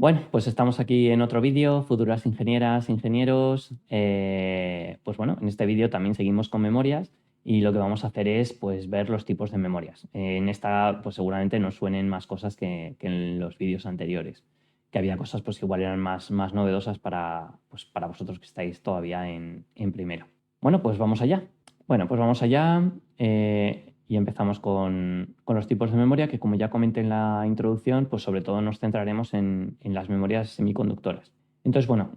Bueno, pues estamos aquí en otro vídeo, futuras ingenieras, ingenieros. Pues bueno, en este vídeo también seguimos con memorias y lo que vamos a hacer es pues ver los tipos de memorias. En esta pues seguramente nos suenen más cosas que en los vídeos anteriores, que había cosas pues que igual eran más novedosas para vosotros que estáis todavía en primero. Bueno, pues vamos allá. Bueno, pues vamos allá y empezamos con los tipos de memoria que, como ya comenté en la introducción, pues sobre todo nos centraremos en las memorias semiconductoras. Entonces, bueno,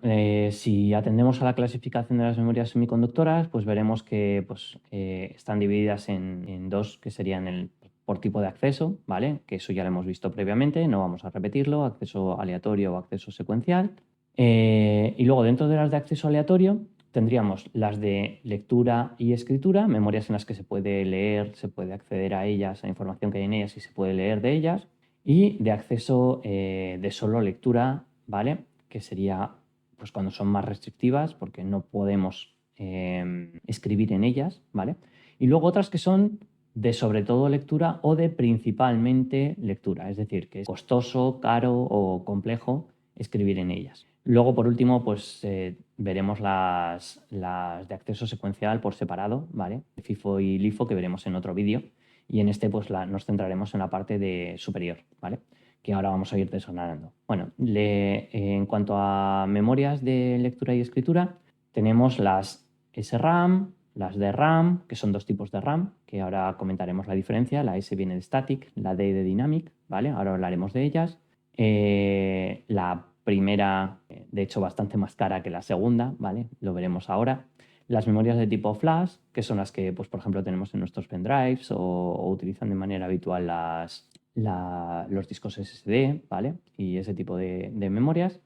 si atendemos a la clasificación de las memorias semiconductoras, pues veremos que están divididas en dos, que serían por tipo de acceso, ¿vale? Que eso ya lo hemos visto previamente, no vamos a repetirlo, acceso aleatorio o acceso secuencial. Y luego dentro de las de acceso aleatorio tendríamos las de lectura y escritura, memorias en las que se puede leer, se puede acceder a ellas, a la información que hay en ellas y se puede leer de ellas, y de acceso de solo lectura, ¿vale? Que sería pues cuando son más restrictivas porque no podemos escribir en ellas, ¿vale? Y luego otras que son de sobre todo lectura o de principalmente lectura, es decir, que es costoso, caro o complejo escribir en ellas. Luego, por último, pues veremos las de acceso secuencial por separado, ¿vale? FIFO y LIFO, que veremos en otro vídeo. Y en este pues nos centraremos en la parte de superior, ¿vale? Que ahora vamos a ir desgranando. Bueno, en cuanto a memorias de lectura y escritura, tenemos las SRAM, las DRAM, que son dos tipos de RAM, que ahora comentaremos la diferencia. La S viene de Static, la D de Dynamic, ¿vale? Ahora hablaremos de ellas. La primera, de hecho, bastante más cara que la segunda, ¿vale? Lo veremos ahora. Las memorias de tipo flash, que son las que, pues, por ejemplo, tenemos en nuestros pendrives o utilizan de manera habitual los discos SSD, ¿vale? Y ese tipo de memorias.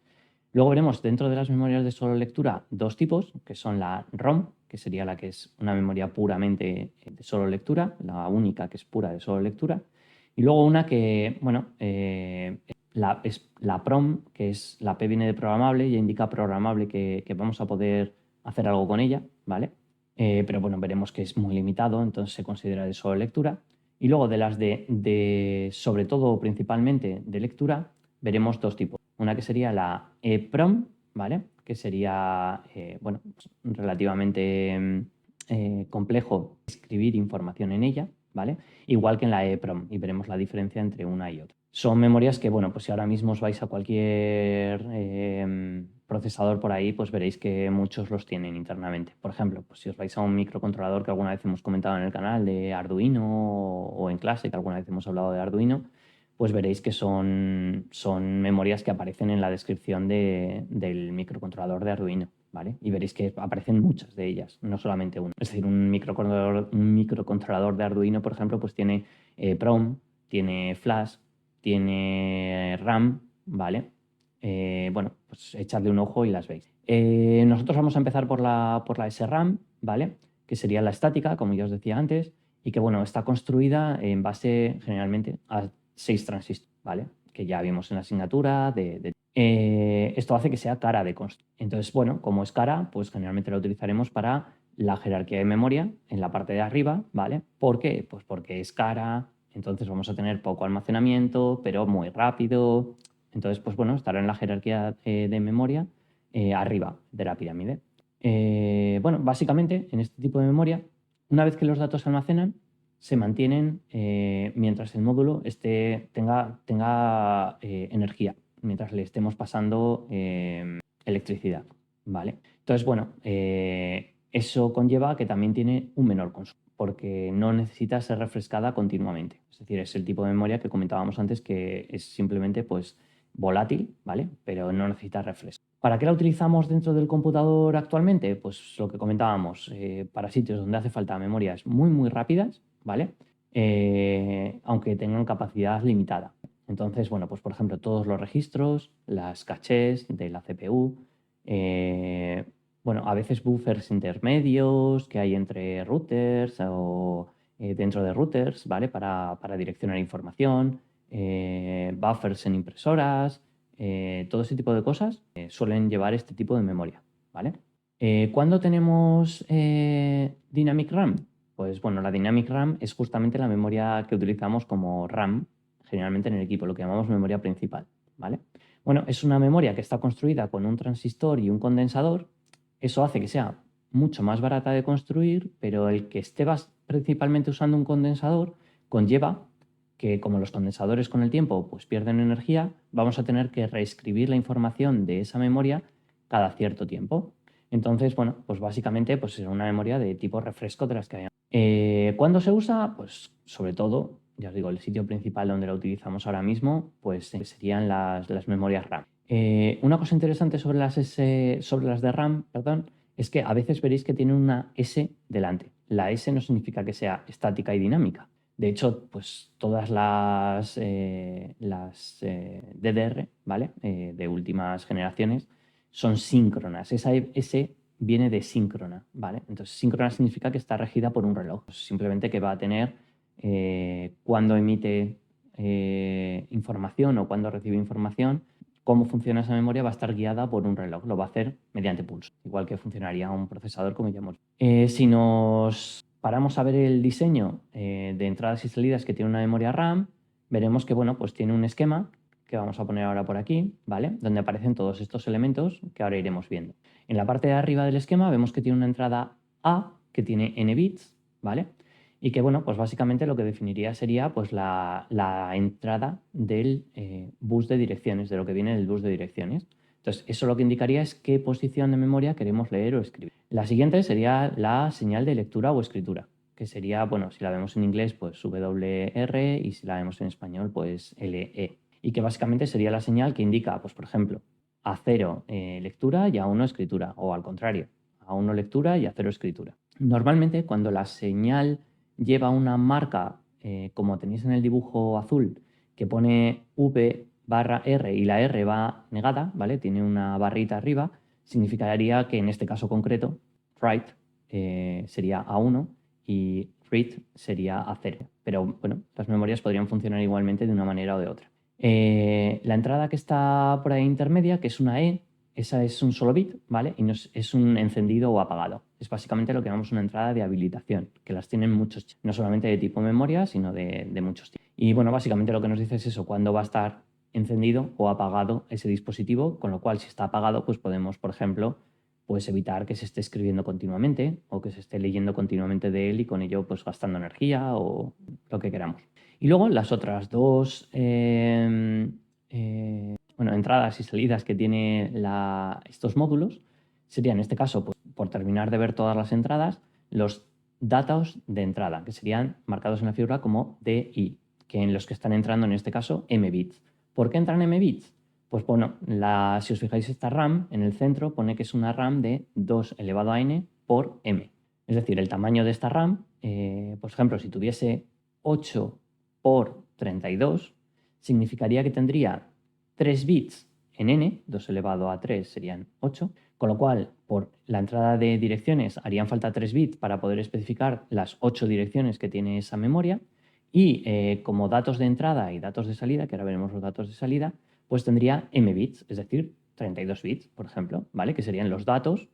Luego veremos dentro de las memorias de solo lectura dos tipos, que son la ROM, que sería la que es una memoria puramente de solo lectura, la única que es pura de solo lectura. Y luego una que, bueno, es la PROM, que es la P viene de programable y indica programable que vamos a poder hacer algo con ella, ¿vale? Pero bueno, veremos que es muy limitado, entonces se considera de solo lectura. Y luego de las sobre todo, principalmente de lectura, veremos dos tipos. Una que sería la EPROM, ¿vale? Que sería, bueno, pues relativamente complejo escribir información en ella, ¿vale? Igual que en la EPROM, y veremos la diferencia entre una y otra. Son memorias que, bueno, pues si ahora mismo os vais a cualquier procesador por ahí, pues veréis que muchos los tienen internamente. Por ejemplo, pues si os vais a un microcontrolador que alguna vez hemos comentado en el canal de Arduino o en clase, que alguna vez hemos hablado de Arduino, pues veréis que son memorias que aparecen en la descripción del microcontrolador de Arduino, ¿vale? Y veréis que aparecen muchas de ellas, no solamente una. Es decir, un microcontrolador de Arduino, por ejemplo, pues tiene PROM, tiene flash, tiene RAM, ¿vale? Bueno, pues echadle un ojo y las veis. Nosotros vamos a empezar por la SRAM, ¿vale? Que sería la estática, como ya os decía antes, y que, bueno, está construida en base generalmente a 6 transistores, ¿vale? Que ya vimos en la asignatura. Esto hace que sea cara de construir. Entonces, bueno, como es cara, pues generalmente la utilizaremos para la jerarquía de memoria en la parte de arriba, ¿vale? ¿Por qué? Pues porque es cara, entonces vamos a tener poco almacenamiento, pero muy rápido. Entonces, pues bueno, estará en la jerarquía de memoria arriba de la pirámide. Bueno, básicamente en este tipo de memoria, una vez que los datos se almacenan, se mantienen mientras el módulo tenga energía, mientras le estemos pasando electricidad, ¿vale? Entonces, bueno, eso conlleva que también tiene un menor consumo, porque no necesita ser refrescada continuamente. Es decir, es el tipo de memoria que comentábamos antes, que es simplemente pues volátil, ¿vale? Pero no necesita refresco. ¿Para qué la utilizamos dentro del computador actualmente? Pues lo que comentábamos, para sitios donde hace falta memorias muy rápidas, ¿vale? Aunque tengan capacidad limitada. Entonces, bueno, pues por ejemplo, todos los registros, las cachés de la CPU, bueno, a veces buffers intermedios que hay entre routers o dentro de routers, ¿vale? Para direccionar información, buffers en impresoras, todo ese tipo de cosas suelen llevar este tipo de memoria, ¿vale? ¿Cuándo tenemos Dynamic RAM? Pues bueno, la Dynamic RAM es justamente la memoria que utilizamos como RAM generalmente en el equipo, lo que llamamos memoria principal, ¿vale? Bueno, es una memoria que está construida con un transistor y un condensador. Eso hace que sea mucho más barata de construir, pero el que esté principalmente usando un condensador conlleva que, como los condensadores con el tiempo pues pierden energía, vamos a tener que reescribir la información de esa memoria cada cierto tiempo. Entonces, bueno, pues básicamente pues es una memoria de tipo refresco de las que hay. ¿Cuándo se usa? Pues sobre todo, ya os digo, el sitio principal donde la utilizamos ahora mismo pues serían las memorias RAM. Una cosa interesante sobre sobre las de RAM, perdón, es que a veces veréis que tiene una S delante. La S no significa que sea estática y dinámica. De hecho, pues todas las DDR, ¿vale? De últimas generaciones son síncronas. Esa S viene de síncrona, ¿vale? Entonces, síncrona significa que está regida por un reloj. Simplemente que va a tener cuando emite información o cuando recibe información, cómo funciona esa memoria va a estar guiada por un reloj. Lo va a hacer mediante pulso, igual que funcionaría un procesador, como ya hemos visto. Si nos paramos a ver el diseño de entradas y salidas que tiene una memoria RAM, veremos que, bueno, pues tiene un esquema que vamos a poner ahora por aquí, ¿vale? Donde aparecen todos estos elementos que ahora iremos viendo. En la parte de arriba del esquema vemos que tiene una entrada A que tiene n bits, ¿vale? Y que, bueno, pues básicamente lo que definiría sería pues la entrada del bus de direcciones, de lo que viene del bus de direcciones. Entonces, eso lo que indicaría es qué posición de memoria queremos leer o escribir. La siguiente sería la señal de lectura o escritura, que sería, bueno, si la vemos en inglés, pues WR, y si la vemos en español, pues LE. Y que básicamente sería la señal que indica, pues por ejemplo, A0 lectura y A1 escritura, o al contrario, A1 lectura y A0 escritura. Normalmente, cuando la señal lleva una marca, como tenéis en el dibujo azul, que pone V/R y la R va negada, ¿vale? Tiene una barrita arriba, significaría que en este caso concreto, write sería A1 y read sería A0. Pero bueno, las memorias podrían funcionar igualmente de una manera o de otra. La entrada que está por ahí intermedia, que es una E, esa es un solo bit, ¿vale? Y no es un encendido o apagado. Es básicamente lo que llamamos una entrada de habilitación, que las tienen muchos chips, no solamente de tipo memoria, sino de muchos tipos. Y bueno, básicamente lo que nos dice es eso, cuándo va a estar encendido o apagado ese dispositivo, con lo cual si está apagado, pues podemos, por ejemplo, pues evitar que se esté escribiendo continuamente o que se esté leyendo continuamente de él y con ello pues gastando energía o lo que queramos. Y luego las otras dos bueno, entradas y salidas que tiene estos módulos serían, en este caso, pues, por terminar de ver todas las entradas, los datos de entrada, que serían marcados en la figura como DI, que en los que están entrando, en este caso, M bits. ¿Por qué entran M bits? Pues bueno, si os fijáis, esta RAM en el centro pone que es una RAM de 2 elevado a n por m. Es decir, el tamaño de esta RAM, por ejemplo, si tuviese 8 por 32, significaría que tendría 3 bits en n, 2 elevado a 3 serían 8, con lo cual por la entrada de direcciones harían falta 3 bits para poder especificar las 8 direcciones que tiene esa memoria, y como datos de entrada y datos de salida, que ahora veremos los datos de salida, pues tendría m bits, es decir, 32 bits, por ejemplo, ¿vale? Que serían los datos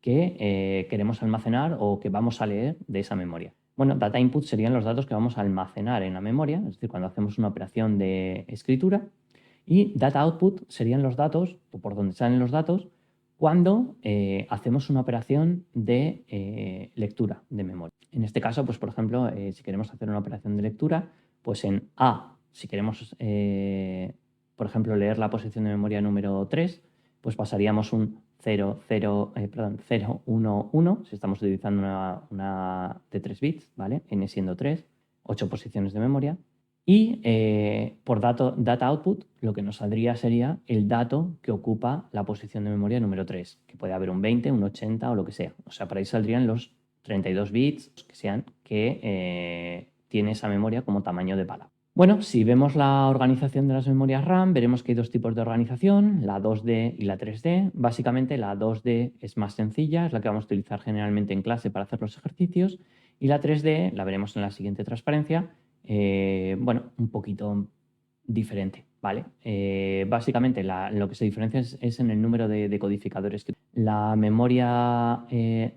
que queremos almacenar o que vamos a leer de esa memoria. Bueno, data input serían los datos que vamos a almacenar en la memoria, es decir, cuando hacemos una operación de escritura, y data output serían los datos, o por donde salen los datos, cuando hacemos una operación de lectura de memoria. En este caso, pues por ejemplo, si queremos hacer una operación de lectura, pues en A, si queremos, por ejemplo, leer la posición de memoria número 3, pues pasaríamos un 0, 0, 1, 1, si estamos utilizando una de 3 bits, ¿vale? N siendo 3, 8 posiciones de memoria. Y por data output, lo que nos saldría sería el dato que ocupa la posición de memoria número 3, que puede haber un 20, un 80 o lo que sea. O sea, por ahí saldrían los 32 bits que tiene esa memoria como tamaño de palabra. Bueno, si vemos la organización de las memorias RAM, veremos que hay dos tipos de organización, la 2D y la 3D. Básicamente la 2D es más sencilla, es la que vamos a utilizar generalmente en clase para hacer los ejercicios, y la 3D, la veremos en la siguiente transparencia, bueno, un poquito diferente, ¿vale? Básicamente lo que se diferencia es en el número de codificadores. La memoria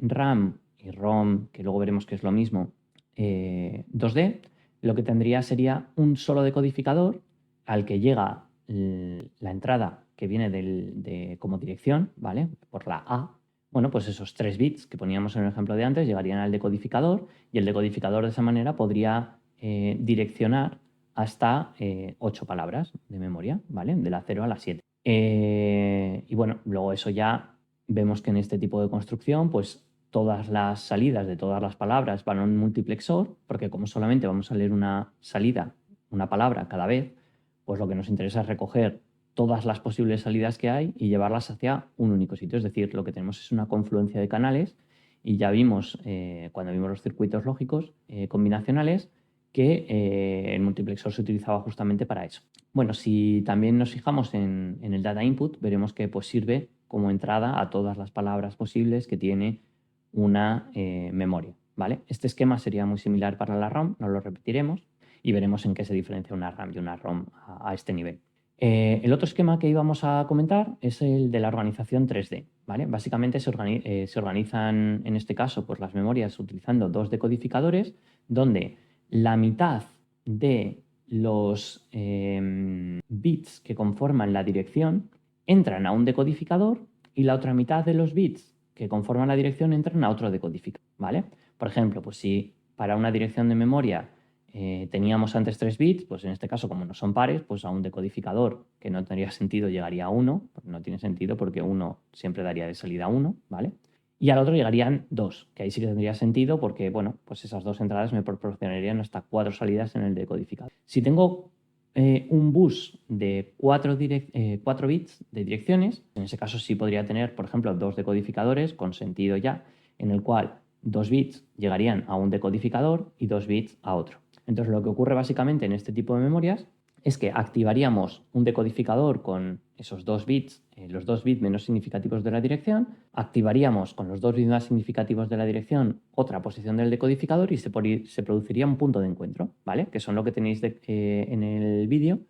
RAM y ROM, que luego veremos que es lo mismo, 2D, lo que tendría sería un solo decodificador al que llega la entrada que viene como dirección, ¿vale? Por la A, bueno, pues esos 3 bits que poníamos en el ejemplo de antes llegarían al decodificador y el decodificador de esa manera podría direccionar hasta 8 palabras de memoria, ¿vale? De la 0 a la 7. Y bueno, luego eso ya vemos que en este tipo de construcción, pues todas las salidas de todas las palabras van a un multiplexor, porque como solamente vamos a leer una salida, una palabra cada vez, pues lo que nos interesa es recoger todas las posibles salidas que hay y llevarlas hacia un único sitio. Es decir, lo que tenemos es una confluencia de canales y ya vimos, cuando vimos los circuitos lógicos combinacionales, que el multiplexor se utilizaba justamente para eso. Bueno, si también nos fijamos en el data input, veremos que pues, sirve como entrada a todas las palabras posibles que tiene una memoria, ¿vale? Este esquema sería muy similar para la ROM, no lo repetiremos y veremos en qué se diferencia una RAM y una ROM a este nivel. El otro esquema que íbamos a comentar es el de la organización 3D, ¿vale? Básicamente se organizan, en este caso, pues las memorias utilizando 2 decodificadores, donde la mitad de los bits que conforman la dirección entran a un decodificador y la otra mitad de los bits que conforman la dirección entran a otro decodificador, ¿vale? Por ejemplo, pues si para una dirección de memoria teníamos antes 3 bits, pues en este caso, como no son pares, pues a un decodificador que no tendría sentido llegaría a 1, no tiene sentido porque 1 siempre daría de salida 1, ¿vale? Y al otro llegarían 2, que ahí sí que tendría sentido porque, bueno, pues esas 2 entradas me proporcionarían hasta 4 salidas en el decodificador. Si tengo un bus de 4 bits de direcciones, en ese caso sí podría tener, por ejemplo, 2 decodificadores con sentido ya, en el cual 2 bits llegarían a un decodificador y 2 bits a otro. Entonces, lo que ocurre básicamente en este tipo de memorias es que activaríamos un decodificador con esos 2 bits, los 2 bits menos significativos de la dirección, activaríamos con los 2 bits más significativos de la dirección otra posición del decodificador y se produciría un punto de encuentro, ¿vale? Que son lo que tenéis en el vídeo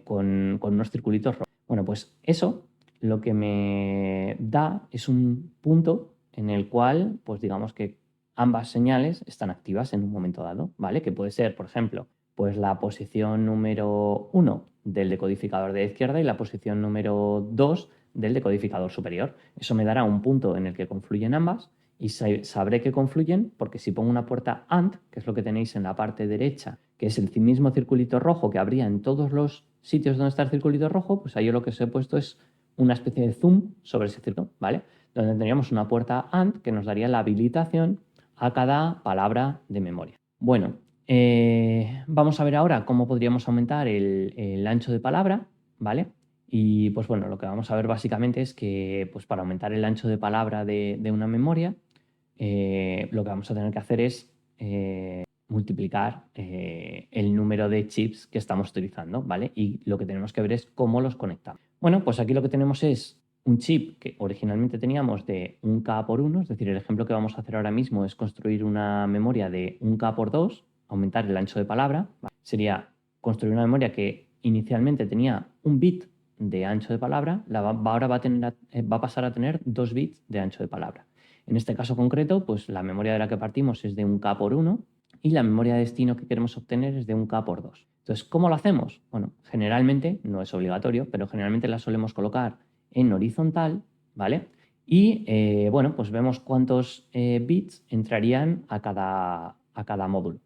con unos circulitos rojos. Bueno, pues eso lo que me da es un punto en el cual, pues digamos que ambas señales están activas en un momento dado, ¿vale? Que puede ser, por ejemplo, pues la posición número 1 del decodificador de la izquierda y la posición número 2 del decodificador superior. Eso me dará un punto en el que confluyen ambas y sabré que confluyen porque si pongo una puerta AND, que es lo que tenéis en la parte derecha, que es el mismo circulito rojo que habría en todos los sitios donde está el circulito rojo, pues ahí yo lo que os he puesto es una especie de zoom sobre ese circuito, ¿vale? Donde tendríamos una puerta AND que nos daría la habilitación a cada palabra de memoria. Bueno, vamos a ver ahora cómo podríamos aumentar el ancho de palabra, ¿vale? Y pues bueno, lo que vamos a ver básicamente es que pues para aumentar el ancho de palabra de una memoria, lo que vamos a tener que hacer es multiplicar el número de chips que estamos utilizando, ¿vale? Y lo que tenemos que ver es cómo los conectamos. Bueno, pues aquí lo que tenemos es un chip que originalmente teníamos de 1K por 1, es decir, el ejemplo que vamos a hacer ahora mismo es construir una memoria de 1K por 2, aumentar el ancho de palabra, ¿vale? Sería construir una memoria que inicialmente tenía un bit de ancho de palabra, ahora va a pasar a tener 2 bits de ancho de palabra. En este caso concreto, pues la memoria de la que partimos es de 1K por 1 y la memoria de destino que queremos obtener es de 1K por 2. Entonces, ¿cómo lo hacemos? Bueno, generalmente, no es obligatorio, pero generalmente la solemos colocar en horizontal, ¿vale? Y bueno, pues vemos cuántos bits entrarían a cada módulo.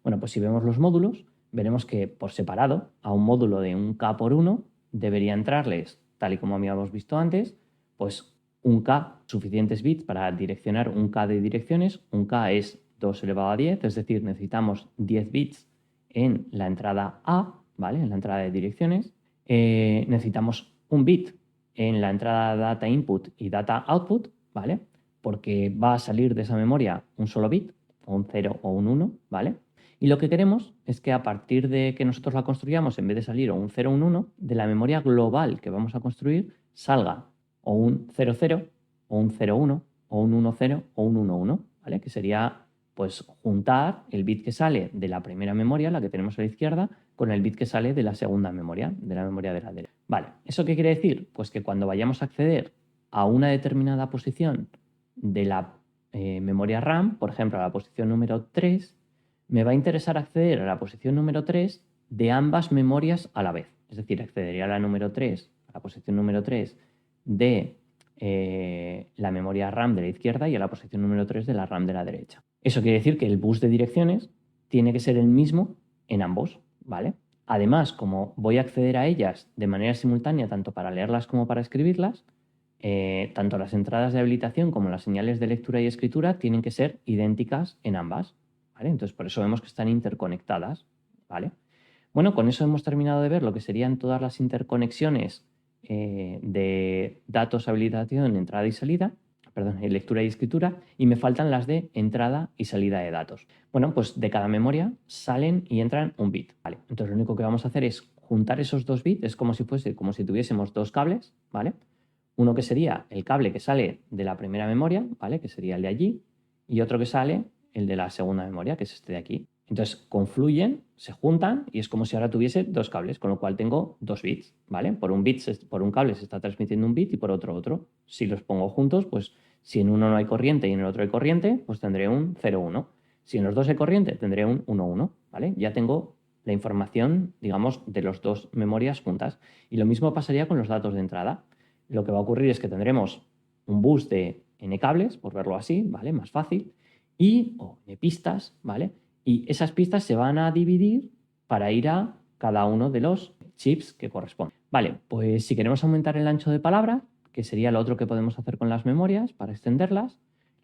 Bueno, pues si vemos los módulos, veremos que por separado, a un módulo de 1K por 1, debería entrarles, tal y como habíamos visto antes, pues 1K, suficientes bits para direccionar 1K de direcciones. 1K es 2 elevado a 10, es decir, necesitamos 10 bits en la entrada A, ¿vale? En la entrada de direcciones. Necesitamos un bit en la entrada data input y data output, ¿vale? Porque va a salir de esa memoria un solo bit, o un 0 o un 1, ¿vale? Y lo que queremos es que a partir de que nosotros la construyamos, en vez de salir o un 0 o un 1, de la memoria global que vamos a construir salga o un 00, o un 01, o un 10, o un 11, ¿vale? Que sería pues juntar el bit que sale de la primera memoria, la que tenemos a la izquierda, con el bit que sale de la segunda memoria, de la memoria de la derecha. Vale, ¿eso qué quiere decir? Pues que cuando vayamos a acceder a una determinada posición de la memoria RAM, por ejemplo, a la posición número 3, me va a interesar acceder a la posición número 3 de ambas memorias a la vez. Es decir, accedería a la número 3 a la posición número 3 de la memoria RAM de la izquierda y a la posición número 3 de la RAM de la derecha. Eso quiere decir que el bus de direcciones tiene que ser el mismo en ambos, ¿vale? Además, como voy a acceder a ellas de manera simultánea, tanto para leerlas como para escribirlas, tanto las entradas de habilitación como las señales de lectura y escritura tienen que ser idénticas en ambas, ¿vale? Entonces, por eso vemos que están interconectadas, ¿vale? Bueno, con eso hemos terminado de ver lo que serían todas las interconexiones de datos, habilitación, entrada y salida, perdón, lectura y escritura, y me faltan las de entrada y salida de datos. Bueno, pues de cada memoria salen y entran un bit, ¿vale? Entonces lo único que vamos a hacer es juntar esos dos bits, es como si tuviésemos dos cables, ¿vale? Uno que sería el cable que sale de la primera memoria, ¿vale? Que sería el de allí, y otro que sale el de la segunda memoria, que es este de aquí. Entonces confluyen, se juntan y es como si ahora tuviese dos cables, con lo cual tengo dos bits, ¿vale? Por un cable se está transmitiendo un bit y por otro. Si los pongo juntos, pues si en uno no hay corriente y en el otro hay corriente, pues tendré un 0,1. Si en los dos hay corriente, tendré un 1,1, ¿vale? Ya tengo la información, digamos, de las dos memorias juntas. Y lo mismo pasaría con los datos de entrada. Lo que va a ocurrir es que tendremos un bus de n cables, por verlo así, ¿vale? Más fácil, o n pistas, ¿vale? Y esas pistas se van a dividir para ir a cada uno de los chips que corresponden. Vale, pues si queremos aumentar el ancho de palabra, que sería lo otro que podemos hacer con las memorias para extenderlas,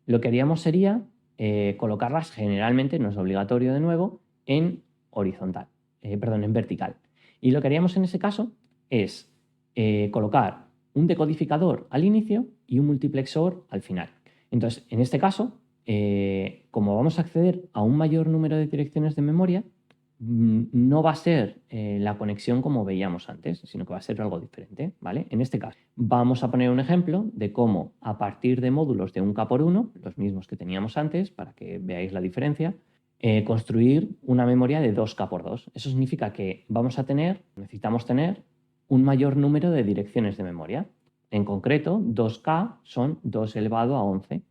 lo que haríamos sería colocarlas generalmente, no es obligatorio de nuevo, en horizontal, en vertical. Y lo que haríamos en ese caso es colocar un decodificador al inicio y un multiplexor al final. Entonces, en este caso, como vamos a acceder a un mayor número de direcciones de memoria, no va a ser la conexión como veíamos antes, sino que va a ser algo diferente, ¿vale? En este caso, vamos a poner un ejemplo de cómo a partir de módulos de 1K por 1, los mismos que teníamos antes, para que veáis la diferencia, construir una memoria de 2K por 2. Eso significa que necesitamos tener un mayor número de direcciones de memoria. En concreto, 2K son 2 elevado a 11.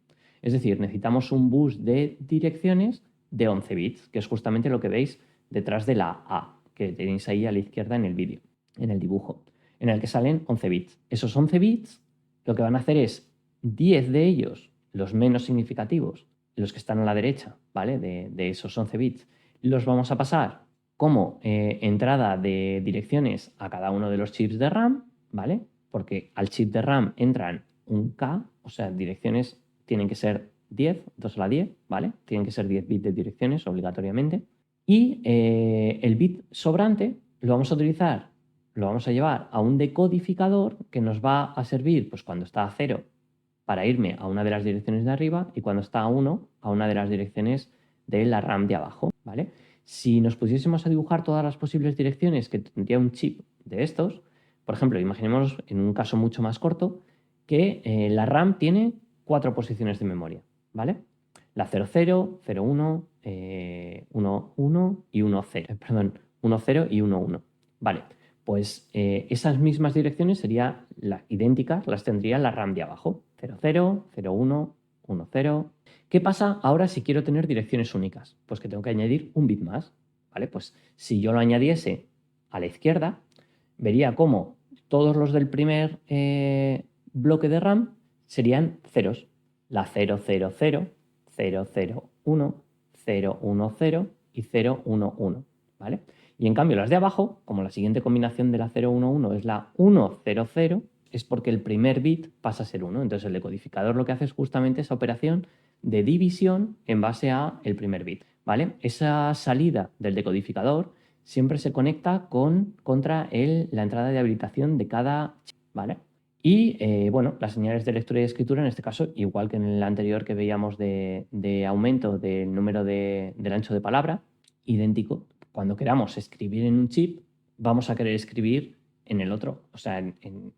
Es decir, necesitamos un bus de direcciones de 11 bits, que es justamente lo que veis detrás de la A, que tenéis ahí a la izquierda en el vídeo, en el dibujo, en el que salen 11 bits. Esos 11 bits lo que van a hacer es 10 de ellos, los menos significativos, los que están a la derecha, ¿vale? De esos 11 bits, los vamos a pasar como entrada de direcciones a cada uno de los chips de RAM, ¿vale? Porque al chip de RAM entran un K, o sea, direcciones tienen que ser 10, 2 a la 10, ¿vale? Tienen que ser 10 bits de direcciones obligatoriamente. Y el bit sobrante lo vamos a llevar a un decodificador que nos va a servir pues, cuando está a 0 para irme a una de las direcciones de arriba y cuando está a 1 a una de las direcciones de la RAM de abajo, ¿vale? Si nos pusiésemos a dibujar todas las posibles direcciones que tendría un chip de estos, por ejemplo, imaginemos en un caso mucho más corto que la RAM tiene 4 posiciones de memoria, ¿vale? La 00, 01, 11 y 10, perdón, 10 y 11. Vale, pues esas mismas direcciones serían idénticas, las tendría la RAM de abajo, 00, 01, 10. ¿Qué pasa ahora si quiero tener direcciones únicas? Pues que tengo que añadir un bit más, ¿vale? Pues si yo lo añadiese a la izquierda, vería cómo todos los del primer bloque de RAM serían ceros. La 000, 001, 010 y 011, ¿vale? Y en cambio las de abajo, como la siguiente combinación de la 011 es la 100, es porque el primer bit pasa a ser 1. Entonces el decodificador lo que hace es justamente esa operación de división en base a el primer bit, ¿vale? Esa salida del decodificador siempre se conecta contra la entrada de habilitación de cada chip, ¿vale? Y bueno, las señales de lectura y escritura, en este caso, igual que en el anterior que veíamos de aumento del número del ancho de palabra, idéntico. Cuando queramos escribir en un chip, vamos a querer escribir en el otro. O sea,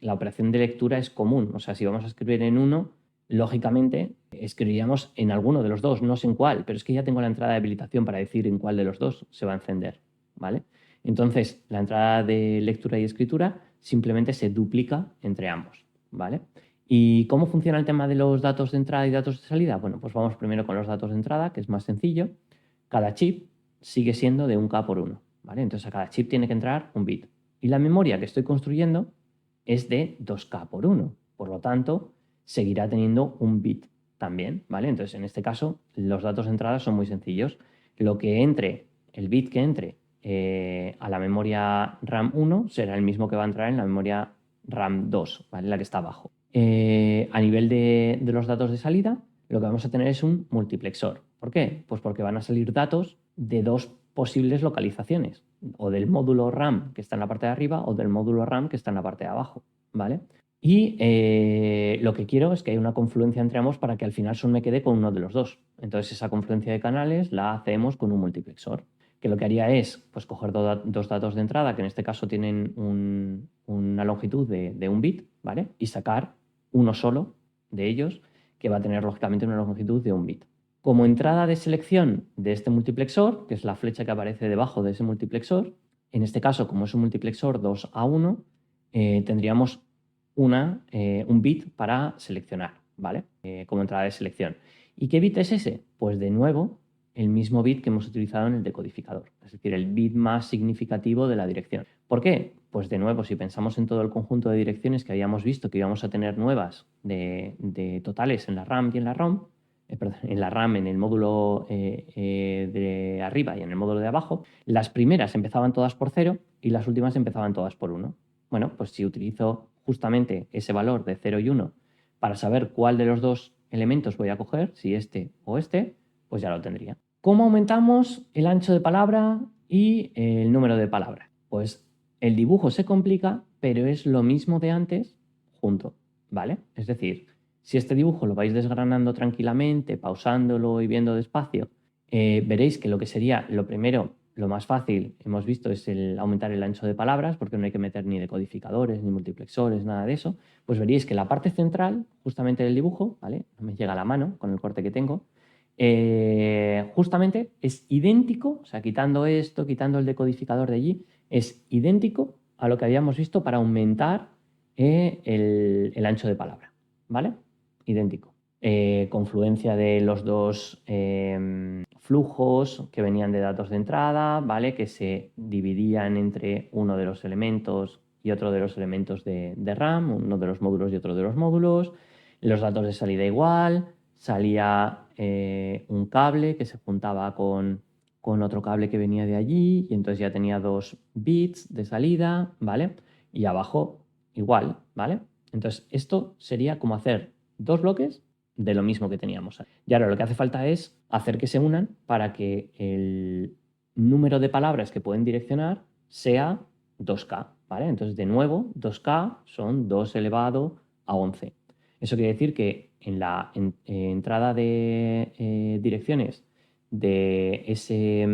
la operación de lectura es común. O sea, si vamos a escribir en uno, lógicamente escribiríamos en alguno de los dos, no sé en cuál, pero es que ya tengo la entrada de habilitación para decir en cuál de los dos se va a encender, ¿vale? Entonces, la entrada de lectura y escritura simplemente se duplica entre ambos, ¿vale? ¿Y cómo funciona el tema de los datos de entrada y datos de salida? Bueno, pues vamos primero con los datos de entrada, que es más sencillo. Cada chip sigue siendo de 1K por 1, ¿vale? Entonces a cada chip tiene que entrar un bit. Y la memoria que estoy construyendo es de 2K por 1. Por lo tanto, seguirá teniendo un bit también, ¿vale? Entonces, en este caso, los datos de entrada son muy sencillos. Lo que entre, el bit que entre a la memoria RAM 1 será el mismo que va a entrar en la memoria RAM 2, ¿vale? La que está abajo. A nivel de los datos de salida, lo que vamos a tener es un multiplexor. ¿Por qué? Pues porque van a salir datos de dos posibles localizaciones, o del módulo RAM que está en la parte de arriba o del módulo RAM que está en la parte de abajo, ¿vale? Y lo que quiero es que haya una confluencia entre ambos para que al final solo me quede con uno de los dos. Entonces esa confluencia de canales la hacemos con un multiplexor, que lo que haría es pues, coger dos datos de entrada, que en este caso tienen una longitud de un bit, ¿vale? Y sacar uno solo de ellos, que va a tener lógicamente una longitud de un bit. Como entrada de selección de este multiplexor, que es la flecha que aparece debajo de ese multiplexor, en este caso, como es un multiplexor 2A1, tendríamos un bit para seleccionar, ¿vale? Como entrada de selección. ¿Y qué bit es ese? Pues de nuevo, el mismo bit que hemos utilizado en el decodificador, es decir, el bit más significativo de la dirección. ¿Por qué? Pues de nuevo, si pensamos en todo el conjunto de direcciones que habíamos visto que íbamos a tener nuevas de totales en la RAM y en la ROM, perdón, en la RAM, en el módulo de arriba y en el módulo de abajo, las primeras empezaban todas por 0 y las últimas empezaban todas por 1. Bueno, pues si utilizo justamente ese valor de 0 y 1 para saber cuál de los dos elementos voy a coger, si este o este, pues ya lo tendría. ¿Cómo aumentamos el ancho de palabra y el número de palabras? Pues el dibujo se complica, pero es lo mismo de antes junto, ¿vale? Es decir, si este dibujo lo vais desgranando tranquilamente, pausándolo y viendo despacio, veréis que lo que sería lo primero, lo más fácil, hemos visto, es el aumentar el ancho de palabras, porque no hay que meter ni decodificadores, ni multiplexores, nada de eso. Pues veréis que la parte central, justamente del dibujo, ¿vale? No me llega a la mano con el corte que tengo, justamente es idéntico, o sea, quitando esto, quitando el decodificador de allí, es idéntico a lo que habíamos visto para aumentar el ancho de palabra, ¿vale? Idéntico. Confluencia de los dos flujos que venían de datos de entrada, ¿vale? Que se dividían entre uno de los elementos y otro de los elementos de RAM, uno de los módulos y otro de los módulos. Los datos de salida igual, salía un cable que se juntaba con otro cable que venía de allí y entonces ya tenía 2 bits de salida, ¿vale? Y abajo igual, ¿vale? Entonces esto sería como hacer dos bloques de lo mismo que teníamos. Y ahora lo que hace falta es hacer que se unan para que el número de palabras que pueden direccionar sea 2K, ¿vale? Entonces, de nuevo, 2K son 2 elevado a 11. Eso quiere decir que en la entrada de direcciones de ese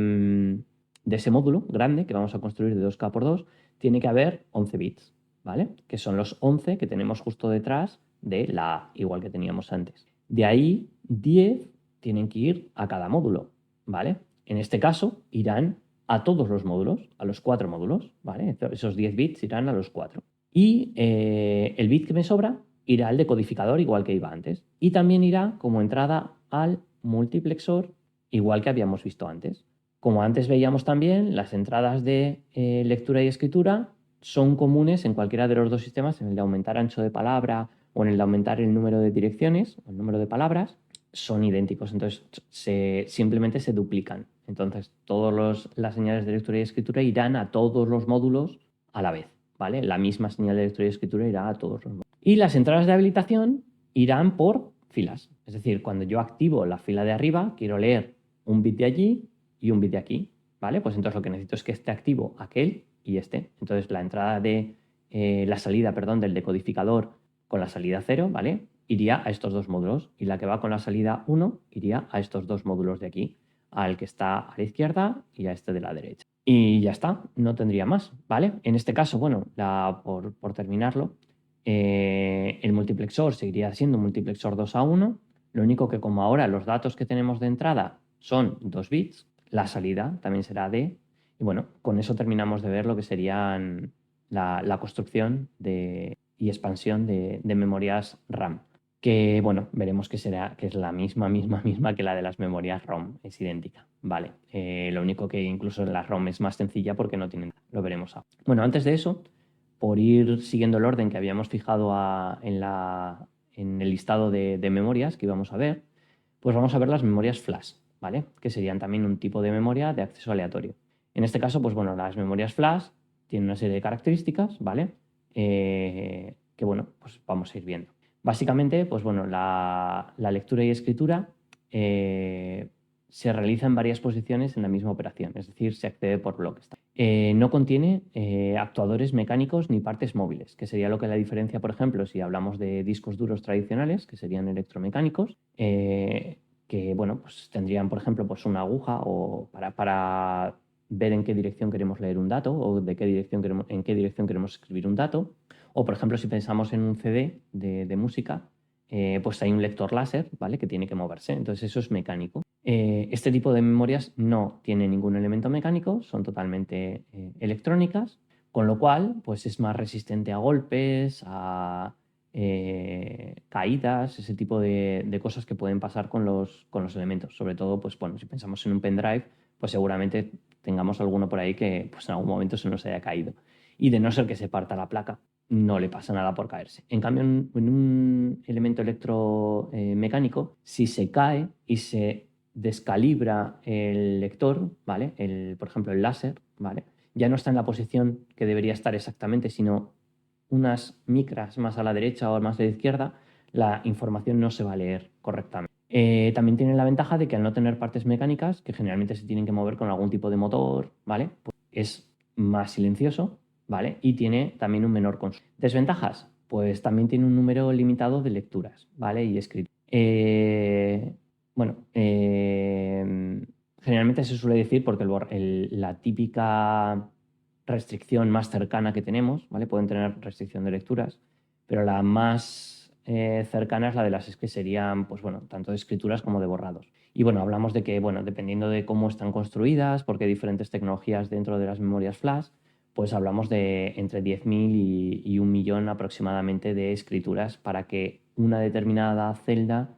módulo grande que vamos a construir de 2K por 2, tiene que haber 11 bits, ¿vale? Que son los 11 que tenemos justo detrás de la A, igual que teníamos antes. De ahí, 10 tienen que ir a cada módulo, ¿vale? En este caso, irán a todos los módulos, a los 4 módulos, ¿vale? Esos 10 bits irán a los 4. Y el bit que me sobra irá al decodificador igual que iba antes. Y también irá como entrada al multiplexor igual que habíamos visto antes. Como antes veíamos también, las entradas de lectura y escritura son comunes en cualquiera de los dos sistemas, en el de aumentar ancho de palabra o en el de aumentar el número de direcciones o el número de palabras, son idénticos. Entonces simplemente se duplican. Entonces todas las señales de lectura y escritura irán a todos los módulos a la vez, ¿vale? La misma señal de lectura y escritura irá a todos los módulos. Y las entradas de habilitación irán por filas. Es decir, cuando yo activo la fila de arriba, quiero leer un bit de allí y un bit de aquí, ¿vale? Pues entonces lo que necesito es que esté activo aquel y este. Entonces la entrada de la salida, perdón, del decodificador con la salida 0, ¿vale? Iría a estos dos módulos y la que va con la salida 1 iría a estos dos módulos de aquí, al que está a la izquierda y a este de la derecha. Y ya está, no tendría más, ¿vale? En este caso, bueno, por terminarlo, el multiplexor seguiría siendo un multiplexor 2A1, lo único que como ahora los datos que tenemos de entrada son 2 bits, la salida también será D, y bueno, con eso terminamos de ver lo que serían la construcción y expansión de memorias RAM, que bueno, veremos que es la misma que la de las memorias ROM, es idéntica, ¿vale? Lo único que incluso la ROM es más sencilla porque no tienen, lo veremos ahora. Bueno, antes de eso, por ir siguiendo el orden que habíamos fijado en el listado de memorias que íbamos a ver, pues vamos a ver las memorias flash, ¿vale? Que serían también un tipo de memoria de acceso aleatorio. En este caso, pues bueno, las memorias flash tienen una serie de características, ¿vale? Que bueno, pues vamos a ir viendo. Básicamente, pues bueno, la lectura y escritura se realiza en varias posiciones en la misma operación, es decir, se accede por bloques. No contiene actuadores mecánicos ni partes móviles, que sería lo que la diferencia, por ejemplo, si hablamos de discos duros tradicionales, que serían electromecánicos, que bueno, pues tendrían, por ejemplo, pues una aguja o para ver en qué dirección queremos leer un dato o en qué dirección queremos escribir un dato. O, por ejemplo, si pensamos en un CD de música, pues hay un lector láser, ¿vale? Que tiene que moverse. Entonces eso es mecánico. Este tipo de memorias no tiene ningún elemento mecánico, son totalmente electrónicas, con lo cual pues es más resistente a golpes, a caídas, ese tipo de cosas que pueden pasar con los elementos. Sobre todo, pues bueno, si pensamos en un pendrive, pues seguramente tengamos alguno por ahí que pues, en algún momento se nos haya caído. Y de no ser que se parta la placa, no le pasa nada por caerse. En cambio, en un elemento electromecánico, si se cae y se descalibra el lector, ¿vale? Por ejemplo, el láser, ¿vale? Ya no está en la posición que debería estar exactamente, sino unas micras más a la derecha o más a la izquierda, la información no se va a leer correctamente. También tiene la ventaja de que al no tener partes mecánicas, que generalmente se tienen que mover con algún tipo de motor, ¿vale? Pues es más silencioso, ¿vale? Y tiene también un menor consumo. ¿Desventajas? Pues también tiene un número limitado de lecturas, ¿vale? Y escritos. Bueno, generalmente se suele decir porque la típica restricción más cercana que tenemos, ¿vale? Pueden tener restricción de lecturas, pero la más cercana es la de las que serían, pues bueno, tanto de escrituras como de borrados. Y bueno, hablamos de que, bueno, dependiendo de cómo están construidas, porque hay diferentes tecnologías dentro de las memorias flash, pues hablamos de entre 10.000 y 1.000.000 aproximadamente de escrituras para que una determinada celda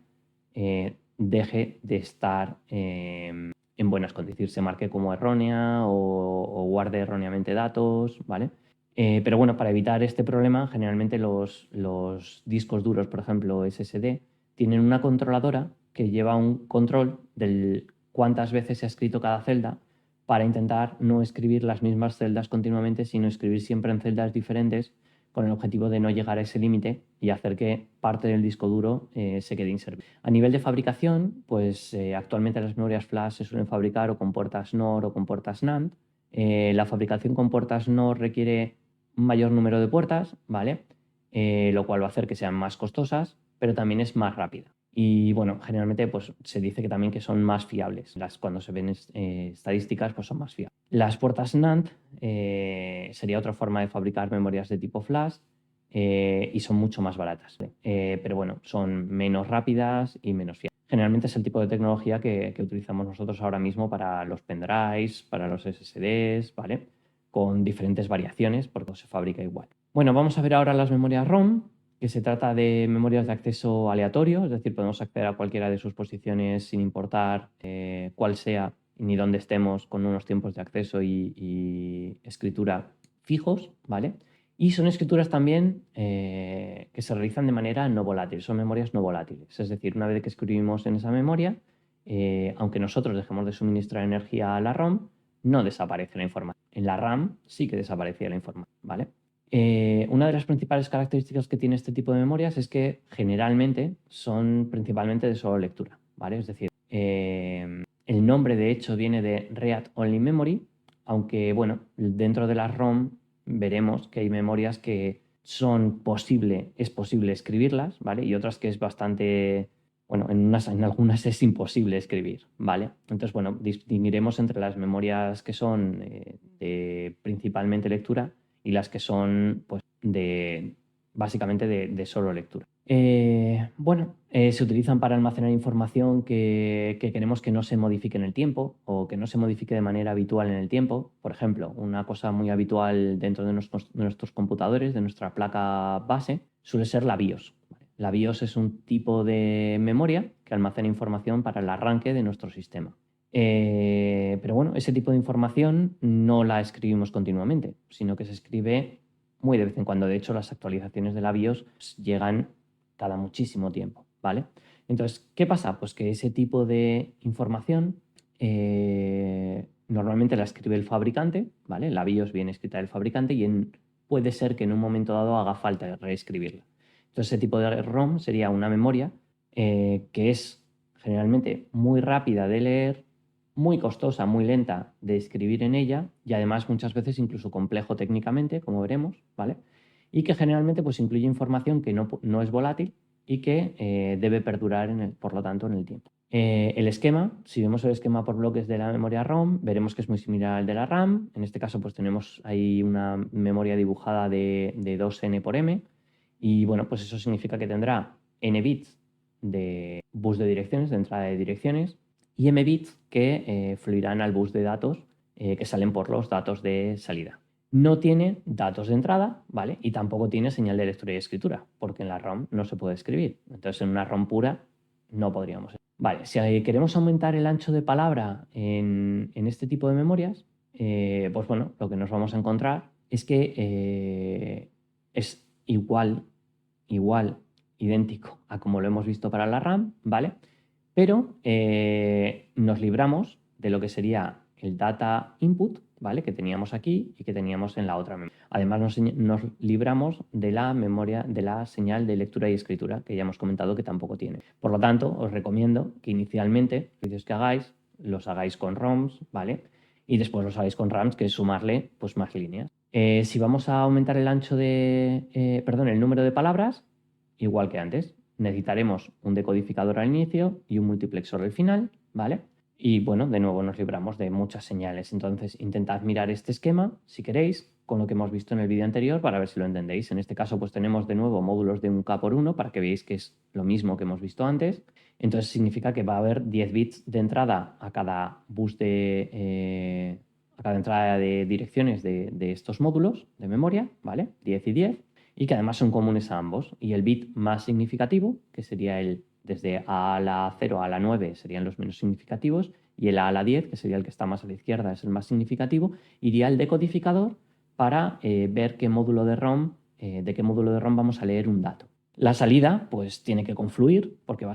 deje de estar en buenas condiciones, se marque como errónea o guarde erróneamente datos, ¿vale? Pero bueno, para evitar este problema, generalmente los discos duros, por ejemplo, SSD, tienen una controladora que lleva un control de cuántas veces se ha escrito cada celda para intentar no escribir las mismas celdas continuamente, sino escribir siempre en celdas diferentes con el objetivo de no llegar a ese límite y hacer que parte del disco duro se quede inservible. A nivel de fabricación, pues actualmente las memorias flash se suelen fabricar o con puertas NOR o con puertas NAND. La fabricación con puertas NOR requiere un mayor número de puertas, ¿vale? Lo cual va a hacer que sean más costosas, pero también es más rápida. Y bueno, generalmente pues, se dice que también que son más fiables. Cuando se ven estadísticas, pues son más fiables. Las puertas NAND sería otra forma de fabricar memorias de tipo flash y son mucho más baratas. Pero bueno, son menos rápidas y menos fiables. Generalmente es el tipo de tecnología que utilizamos nosotros ahora mismo para los pendrives, para los SSDs, ¿vale? Con diferentes variaciones porque no se fabrica igual. Bueno, vamos a ver ahora las memorias ROM, que se trata de memorias de acceso aleatorio, es decir, podemos acceder a cualquiera de sus posiciones sin importar cuál sea ni dónde estemos, con unos tiempos de acceso y escritura fijos, ¿vale? Y son escrituras también que se realizan de manera no volátil, son memorias no volátiles, es decir, una vez que escribimos en esa memoria, aunque nosotros dejemos de suministrar energía a la ROM, no desaparece la información. En la RAM sí que desaparecía la información, ¿vale? Una de las principales características que tiene este tipo de memorias es que generalmente son principalmente de solo lectura, ¿vale? Es decir, el nombre de hecho viene de Read Only Memory, aunque bueno, dentro de las ROM veremos que hay memorias que es posible escribirlas, ¿vale? Y otras que es bastante, bueno, en algunas es imposible escribir, ¿vale? Entonces, bueno, distinguiremos entre las memorias que son de principalmente lectura y las que son pues, básicamente de solo lectura. Se utilizan para almacenar información que queremos que no se modifique en el tiempo o que no se modifique de manera habitual en el tiempo. Por ejemplo, una cosa muy habitual dentro de nuestros computadores, de nuestra placa base, suele ser la BIOS. La BIOS es un tipo de memoria que almacena información para el arranque de nuestro sistema. Pero bueno, ese tipo de información no la escribimos continuamente, sino que se escribe muy de vez en cuando. De hecho, las actualizaciones de la BIOS pues, llegan cada muchísimo tiempo, ¿vale? Entonces, ¿qué pasa? Pues que ese tipo de información normalmente la escribe el fabricante, ¿vale? La BIOS viene escrita del fabricante y puede ser que en un momento dado haga falta reescribirla. Entonces, ese tipo de ROM sería una memoria que es generalmente muy rápida de leer, muy costosa, muy lenta de escribir en ella y además muchas veces incluso complejo técnicamente, como veremos, ¿vale? Y que generalmente pues, incluye información que no es volátil y que debe perdurar, por lo tanto, en el tiempo. El esquema, si vemos el esquema por bloques de la memoria ROM, veremos que es muy similar al de la RAM. En este caso, pues tenemos ahí una memoria dibujada de 2n por m y bueno, pues eso significa que tendrá n bits de bus de direcciones, de entrada de direcciones, y m bits que fluirán al bus de datos que salen por los datos de salida. No tiene datos de entrada, ¿vale? Y tampoco tiene señal de lectura y escritura, porque en la ROM no se puede escribir. Entonces, en una ROM pura no podríamos. Vale, si queremos aumentar el ancho de palabra en este tipo de memorias, pues bueno, lo que nos vamos a encontrar es que es igual, idéntico a como lo hemos visto para la RAM, ¿vale? Pero nos libramos de lo que sería el data input, ¿vale? Que teníamos aquí y que teníamos en la otra memoria. Además nos libramos de la memoria, de la señal de lectura y escritura, que ya hemos comentado que tampoco tiene. Por lo tanto, os recomiendo que inicialmente los vídeos que hagáis los hagáis con ROMs, ¿vale? Y después los hagáis con RAMs, que es sumarle pues, más líneas. Si vamos a aumentar el ancho el número de palabras, igual que antes, necesitaremos un decodificador al inicio y un multiplexor al final, ¿vale? Y bueno, de nuevo nos libramos de muchas señales. Entonces, intentad mirar este esquema, si queréis, con lo que hemos visto en el vídeo anterior para ver si lo entendéis. En este caso, pues tenemos de nuevo módulos de 1K por 1 para que veáis que es lo mismo que hemos visto antes. Entonces, significa que va a haber 10 bits de entrada a cada bus a cada entrada de direcciones de estos módulos de memoria, ¿vale? 10 y 10, y que además son comunes a ambos. Y el bit más significativo, que sería el desde A a la 0 a la 9 serían los menos significativos, y el A a la 10, que sería el que está más a la izquierda, es el más significativo, iría al decodificador para ver qué módulo de ROM, de qué módulo de ROM vamos a leer un dato. La salida, pues tiene que confluir, porque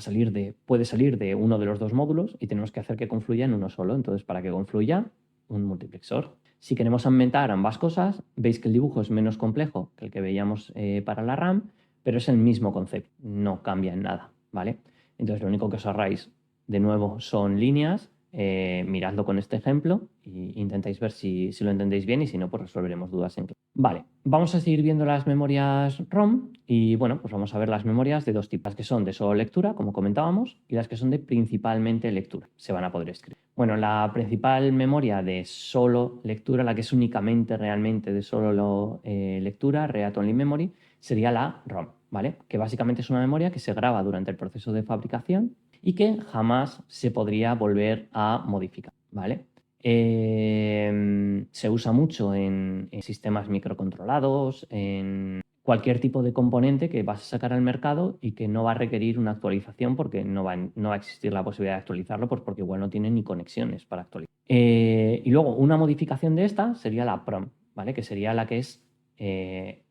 puede salir de uno de los dos módulos y tenemos que hacer que confluya en uno solo. Entonces, para que confluya, un multiplexor. Si queremos aumentar ambas cosas, veis que el dibujo es menos complejo que el que veíamos para la RAM, pero es el mismo concepto, no cambia en nada, ¿vale? Entonces, lo único que os ahorráis, de nuevo, son líneas. Miradlo con este ejemplo e intentáis ver si lo entendéis bien y si no, pues resolveremos dudas en clase. Vale, vamos a seguir viendo las memorias ROM y bueno, pues vamos a ver las memorias de dos tipos, las que son de solo lectura, como comentábamos, y las que son de principalmente lectura, se van a poder escribir. Bueno, la principal memoria de solo lectura, la que es únicamente realmente de solo lectura, Read Only Memory, sería la ROM, ¿vale? Que básicamente es una memoria que se graba durante el proceso de fabricación y que jamás se podría volver a modificar, ¿vale? Se usa mucho en sistemas microcontrolados, en cualquier tipo de componente que vas a sacar al mercado y que no va a requerir una actualización porque no va a existir la posibilidad de actualizarlo, pues porque igual no tiene ni conexiones para actualizar. Y luego una modificación de esta sería la PROM, ¿vale? Que sería la que es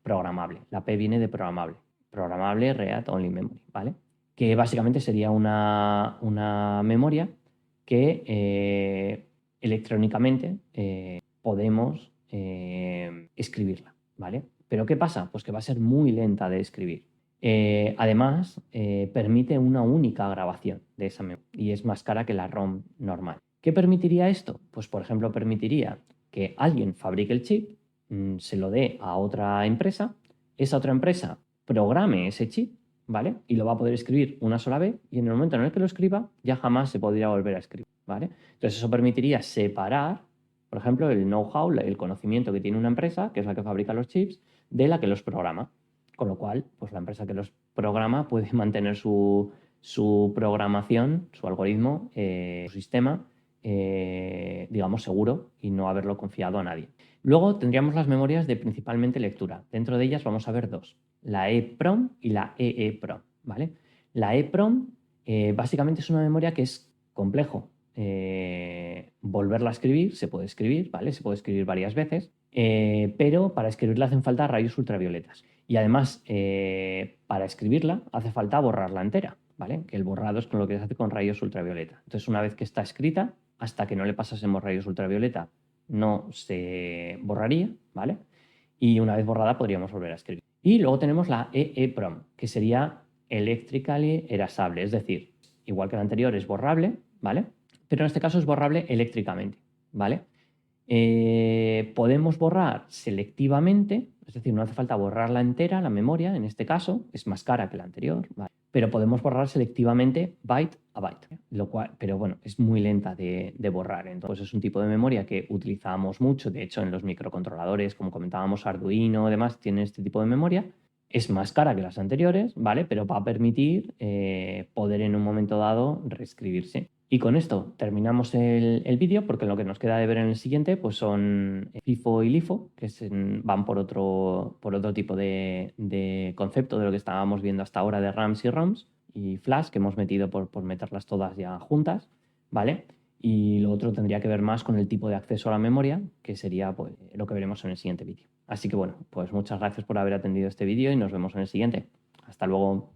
programable. La P viene de programable. Programable Read Only Memory, ¿vale? Que básicamente sería una memoria que electrónicamente podemos escribirla, ¿vale? Pero ¿qué pasa? Pues que va a ser muy lenta de escribir. Además, permite una única grabación de esa memoria y es más cara que la ROM normal. ¿Qué permitiría esto? Pues, por ejemplo, permitiría que alguien fabrique el chip, se lo dé a otra empresa, esa otra empresa programe ese chip, ¿vale? Y lo va a poder escribir una sola vez y en el momento en el que lo escriba ya jamás se podría volver a escribir, ¿vale? Entonces eso permitiría separar, por ejemplo, el know-how, el conocimiento que tiene una empresa, que es la que fabrica los chips, de la que los programa. Con lo cual, pues la empresa que los programa puede mantener su programación, su algoritmo, su sistema, digamos, seguro y no haberlo confiado a nadie. Luego tendríamos las memorias de principalmente lectura. Dentro de ellas vamos a ver dos, la EEPROM y la EEPROM, ¿vale? La EEPROM básicamente es una memoria que es complejo volverla a escribir, se puede escribir, ¿vale? Se puede escribir varias veces, pero para escribirla hacen falta rayos ultravioletas. Y además, para escribirla hace falta borrarla entera, ¿vale? Que el borrado es con lo que se hace con rayos ultravioleta. Entonces, una vez que está escrita, hasta que no le pasásemos rayos ultravioleta, no se borraría, ¿vale? Y una vez borrada podríamos volver a escribir. Y luego tenemos la EEPROM, que sería Electrically Erasable, es decir, igual que la anterior es borrable, ¿vale? Pero en este caso es borrable eléctricamente, ¿vale? Podemos borrar selectivamente, es decir, no hace falta borrarla entera, la memoria, en este caso, es más cara que la anterior, ¿vale? Pero podemos borrar selectivamente byte a byte, lo cual, pero bueno, es muy lenta de borrar. Entonces es un tipo de memoria que utilizamos mucho, de hecho en los microcontroladores, como comentábamos, Arduino y demás, tienen este tipo de memoria. Es más cara que las anteriores, ¿vale? Pero va a permitir poder en un momento dado reescribirse. Y con esto terminamos el vídeo, porque lo que nos queda de ver en el siguiente pues son FIFO y LIFO, que van por otro tipo de concepto de lo que estábamos viendo hasta ahora de RAMs y ROMs y Flash, que hemos metido por meterlas todas ya juntas, ¿vale? Y lo otro tendría que ver más con el tipo de acceso a la memoria, que sería pues, lo que veremos en el siguiente vídeo. Así que bueno, pues muchas gracias por haber atendido este vídeo y nos vemos en el siguiente. Hasta luego.